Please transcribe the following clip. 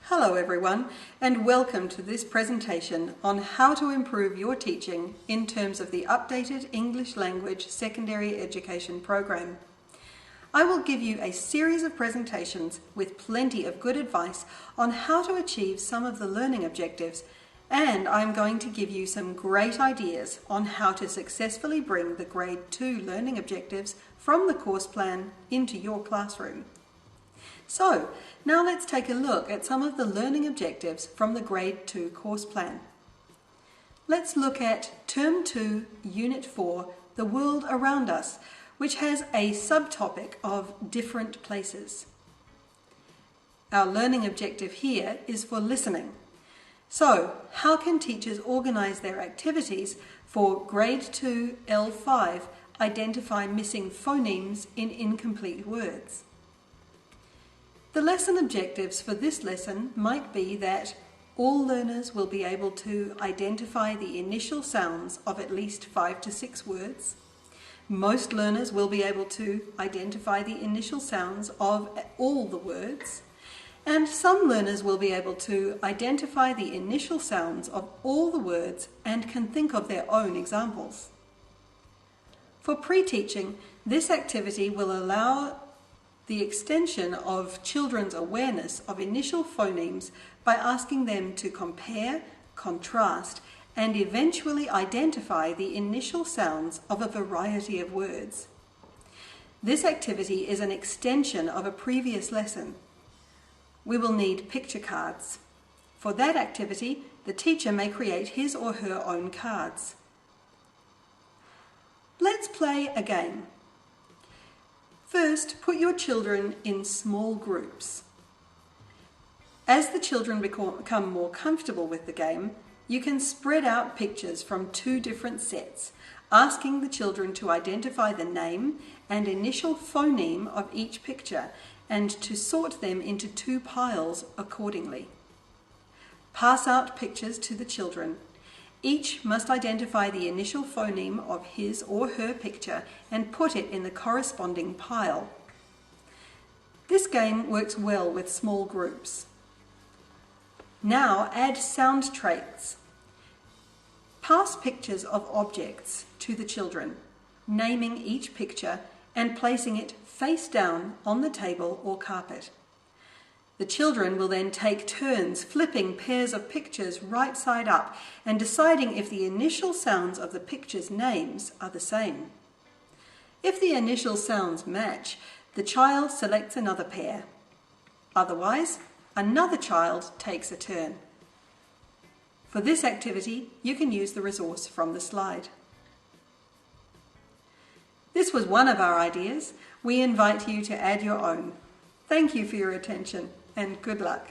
Hello everyone, and welcome to this presentation on how to improve your teaching in terms of the updated English language secondary education program. I will give you a series of presentations with plenty of good advice on how to achieve some of the learning objectives, and I'm going to give you some great ideas on how to successfully bring the Grade 2 learning objectives from the course plan into your classroom. So, now let's take a look at some of the learning objectives from the Grade 2 course plan. Let's look at Term 2, Unit 4, The World Around Us, which has a subtopic of different places. Our learning objective here is for listening. So, how can teachers organise their activities for Grade 2 L5 identify missing phonemes in incomplete words? The lesson objectives for this lesson might be that all learners will be able to identify the initial sounds of at least 5 to 6 words. Most learners will be able to identify the initial sounds of all the words. And some learners will be able to identify the initial sounds of all the words and can think of their own examples. For pre-teaching, this activity will allow the extension of children's awareness of initial phonemes by asking them to compare, contrast, and eventually identify the initial sounds of a variety of words. This activity is an extension of a previous lesson. We will need picture cards. For that activity, the teacher may create his or her own cards. Let's play a game. First, put your children in small groups. As the children become more comfortable with the game, you can spread out pictures from 2 different sets, asking the children to identify the name and initial phoneme of each picture and to sort them into 2 piles accordingly. Pass out pictures to the children. Each must identify the initial phoneme of his or her picture and put it in the corresponding pile. This game works well with small groups. Now add sound traits. Pass pictures of objects to the children, naming each picture and placing it face down on the table or carpet. The children will then take turns flipping pairs of pictures right side up and deciding if the initial sounds of the pictures' names are the same. If the initial sounds match, the child selects another pair. Otherwise, another child takes a turn. For this activity, you can use the resource from the slide. This was one of our ideas. We invite you to add your own. Thank you for your attention and good luck.